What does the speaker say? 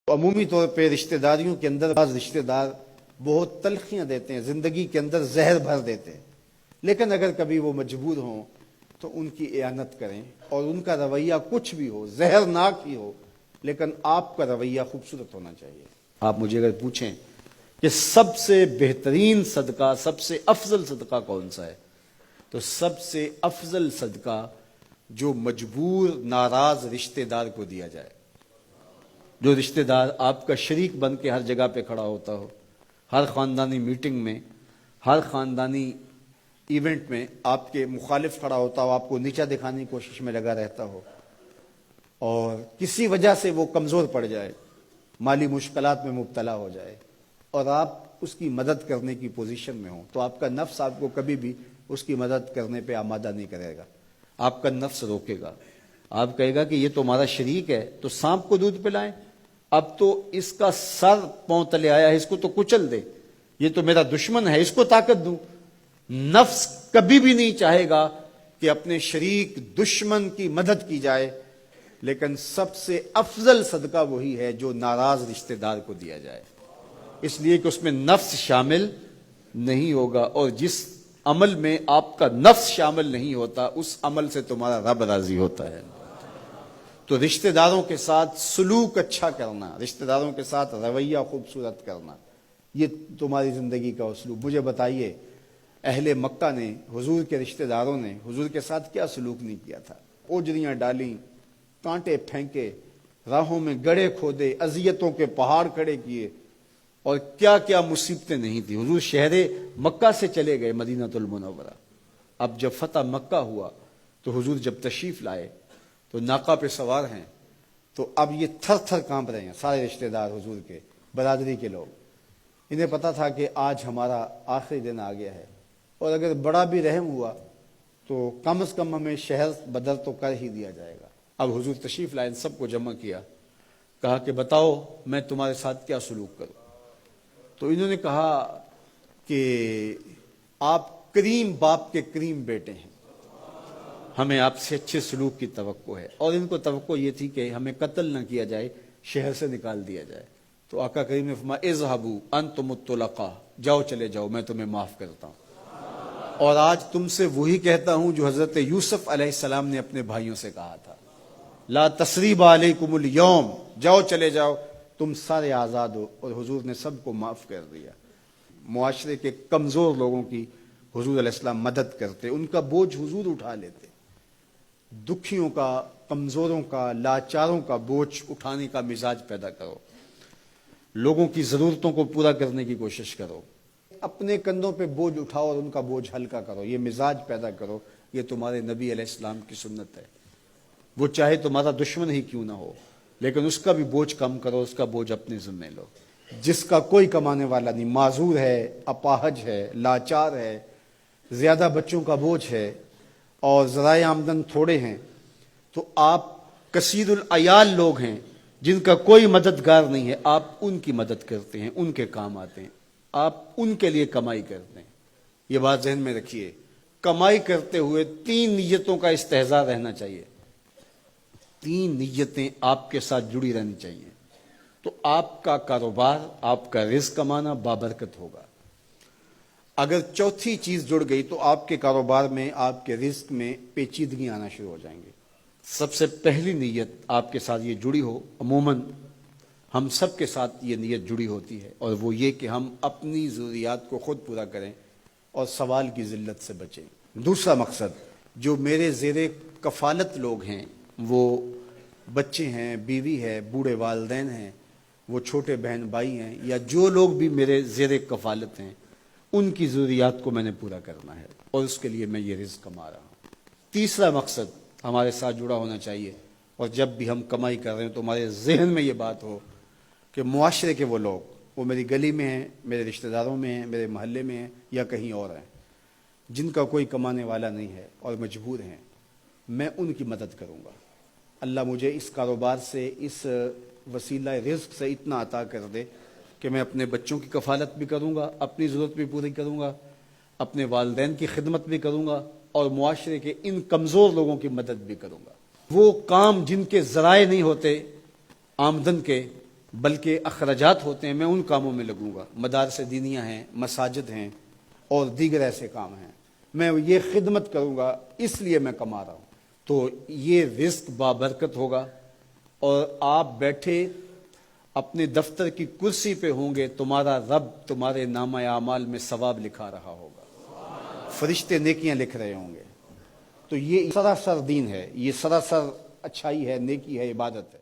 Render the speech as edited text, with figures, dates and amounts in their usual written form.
عمومی طور پہ رشتہ داریوں کے اندر بعض رشتہ دار بہت تلخیاں دیتے ہیں، زندگی کے اندر زہر بھر دیتے ہیں، لیکن اگر کبھی وہ مجبور ہوں تو ان کی اعانت کریں، اور ان کا رویہ کچھ بھی ہو، زہرناک ہی ہو، لیکن آپ کا رویہ خوبصورت ہونا چاہیے۔ آپ مجھے اگر پوچھیں کہ سب سے بہترین صدقہ، سب سے افضل صدقہ کون سا ہے، تو سب سے افضل صدقہ جو مجبور ناراض رشتہ دار کو دیا جائے، جو رشتہ دار آپ کا شریک بن کے ہر جگہ پہ کھڑا ہوتا ہو، ہر خاندانی میٹنگ میں، ہر خاندانی ایونٹ میں آپ کے مخالف کھڑا ہوتا ہو، آپ کو نیچا دکھانے کی کوشش میں لگا رہتا ہو، اور کسی وجہ سے وہ کمزور پڑ جائے، مالی مشکلات میں مبتلا ہو جائے، اور آپ اس کی مدد کرنے کی پوزیشن میں ہوں، تو آپ کا نفس آپ کو کبھی بھی اس کی مدد کرنے پہ آمادہ نہیں کرے گا، آپ کا نفس روکے گا، آپ کہے گا کہ یہ تو ہمارا شریک ہے، تو سانپ کو دودھ پلائیں، اب تو اس کا سر پاؤں تلے آیا ہے، اس کو تو کچل دے، یہ تو میرا دشمن ہے، اس کو طاقت دوں۔ نفس کبھی بھی نہیں چاہے گا کہ اپنے شریک دشمن کی مدد کی جائے، لیکن سب سے افضل صدقہ وہی ہے جو ناراض رشتہ دار کو دیا جائے، اس لیے کہ اس میں نفس شامل نہیں ہوگا، اور جس عمل میں آپ کا نفس شامل نہیں ہوتا اس عمل سے تمہارا رب راضی ہوتا ہے۔ تو رشتہ داروں کے ساتھ سلوک اچھا کرنا، رشتہ داروں کے ساتھ رویہ خوبصورت کرنا، یہ تمہاری زندگی کا اسلوب۔ مجھے بتائیے اہل مکہ نے، حضور کے رشتہ داروں نے حضور کے ساتھ کیا سلوک نہیں کیا تھا؟ اوجریاں ڈالیں، کانٹے پھینکے، راہوں میں گڑھے کھودے، اذیتوں کے پہاڑ کھڑے کیے، اور کیا کیا مصیبتیں نہیں تھی۔ حضور شہر مکہ سے چلے گئے مدینہ المنورہ۔ اب جب فتح مکہ ہوا تو حضور جب تشریف لائے تو ناقہ پہ سوار ہیں، تو اب یہ تھر تھر کانپ رہے ہیں سارے رشتہ دار حضور کے، برادری کے لوگ۔ انہیں پتا تھا کہ آج ہمارا آخری دن آ گیا ہے، اور اگر بڑا بھی رحم ہوا تو کم از کم ہمیں شہر بدر تو کر ہی دیا جائے گا۔ اب حضور تشریف لائے، سب کو جمع کیا، کہا کہ بتاؤ میں تمہارے ساتھ کیا سلوک کروں؟ تو انہوں نے کہا کہ آپ کریم باپ کے کریم بیٹے ہیں، ہمیں آپ سے اچھے سلوک کی توقع ہے، اور ان کو توقع یہ تھی کہ ہمیں قتل نہ کیا جائے، شہر سے نکال دیا جائے۔ تو آقا کریم نے فرمایا اذهبوا انتم الطلقاء، جاؤ چلے جاؤ، میں تمہیں معاف کرتا ہوں۔ اور آج تم سے وہی کہتا ہوں جو حضرت یوسف علیہ السلام نے اپنے بھائیوں سے کہا تھا، لا تثریب علیکم اليوم، جاؤ چلے جاؤ، تم سارے آزاد ہو۔ اور حضور نے سب کو معاف کر دیا۔ معاشرے کے کمزور لوگوں کی حضور علیہ السلام مدد کرتے، ان کا بوجھ حضور اٹھا لیتے۔ دکھیوں کا، کمزوروں کا، لاچاروں کا بوجھ اٹھانے کا مزاج پیدا کرو، لوگوں کی ضرورتوں کو پورا کرنے کی کوشش کرو، اپنے کندھوں پہ بوجھ اٹھاؤ اور ان کا بوجھ ہلکا کرو، یہ مزاج پیدا کرو۔ یہ تمہارے نبی علیہ السلام کی سنت ہے۔ وہ چاہے تمہارا دشمن ہی کیوں نہ ہو، لیکن اس کا بھی بوجھ کم کرو، اس کا بوجھ اپنے ذمہ لو۔ جس کا کوئی کمانے والا نہیں، معذور ہے، اپاہج ہے، لاچار ہے، زیادہ بچوں کا بوجھ ہے، اور ذرائع آمدن تھوڑے ہیں، تو آپ کثیر العیال لوگ ہیں جن کا کوئی مددگار نہیں ہے، آپ ان کی مدد کرتے ہیں، ان کے کام آتے ہیں، آپ ان کے لیے کمائی کرتے ہیں۔ یہ بات ذہن میں رکھیے، کمائی کرتے ہوئے 3 نیتوں کا استحضار رہنا چاہیے، 3 نیتیں آپ کے ساتھ جڑی رہنی چاہیے، تو آپ کا کاروبار، آپ کا رزق کمانا بابرکت ہوگا۔ اگر چوتھی چیز جڑ گئی تو آپ کے کاروبار میں، آپ کے رزق میں پیچیدگی آنا شروع ہو جائیں گی۔ سب سے پہلی نیت آپ کے ساتھ یہ جڑی ہو، عموماً ہم سب کے ساتھ یہ نیت جڑی ہوتی ہے، اور وہ یہ کہ ہم اپنی ضروریات کو خود پورا کریں اور سوال کی ذلت سے بچیں۔ دوسرا مقصد، جو میرے زیر کفالت لوگ ہیں، وہ بچے ہیں، بیوی ہے، بوڑھے والدین ہیں، وہ چھوٹے بہن بھائی ہیں، یا جو لوگ بھی میرے زیر کفالت ہیں، ان کی ضروریات کو میں نے پورا کرنا ہے، اور اس کے لیے میں یہ رزق کما رہا ہوں۔ تیسرا مقصد ہمارے ساتھ جڑا ہونا چاہیے، اور جب بھی ہم کمائی کر رہے ہیں تو ہمارے ذہن میں یہ بات ہو کہ معاشرے کے وہ لوگ، وہ میری گلی میں ہیں، میرے رشتہ داروں میں ہیں، میرے محلے میں ہیں، یا کہیں اور ہیں، جن کا کوئی کمانے والا نہیں ہے اور مجبور ہیں، میں ان کی مدد کروں گا۔ اللہ مجھے اس کاروبار سے، اس وسیلہ رزق سے اتنا عطا کر دے کہ میں اپنے بچوں کی کفالت بھی کروں گا، اپنی ضرورت بھی پوری کروں گا، اپنے والدین کی خدمت بھی کروں گا، اور معاشرے کے ان کمزور لوگوں کی مدد بھی کروں گا۔ وہ کام جن کے ذرائع نہیں ہوتے آمدن کے، بلکہ اخراجات ہوتے ہیں میں ان کاموں میں لگوں گا، مدارس دینیہ ہیں، مساجد ہیں اور دیگر ایسے کام ہیں، میں یہ خدمت کروں گا، اس لیے میں کما رہا ہوں۔ تو یہ رزق بابرکت ہوگا، اور آپ بیٹھے اپنے دفتر کی کرسی پہ ہوں گے، تمہارا رب تمہارے نامہ اعمال میں ثواب لکھا رہا ہوگا، فرشتے نیکیاں لکھ رہے ہوں گے۔ تو یہ سراسر دین ہے، یہ سراسر اچھائی ہے، نیکی ہے، عبادت ہے۔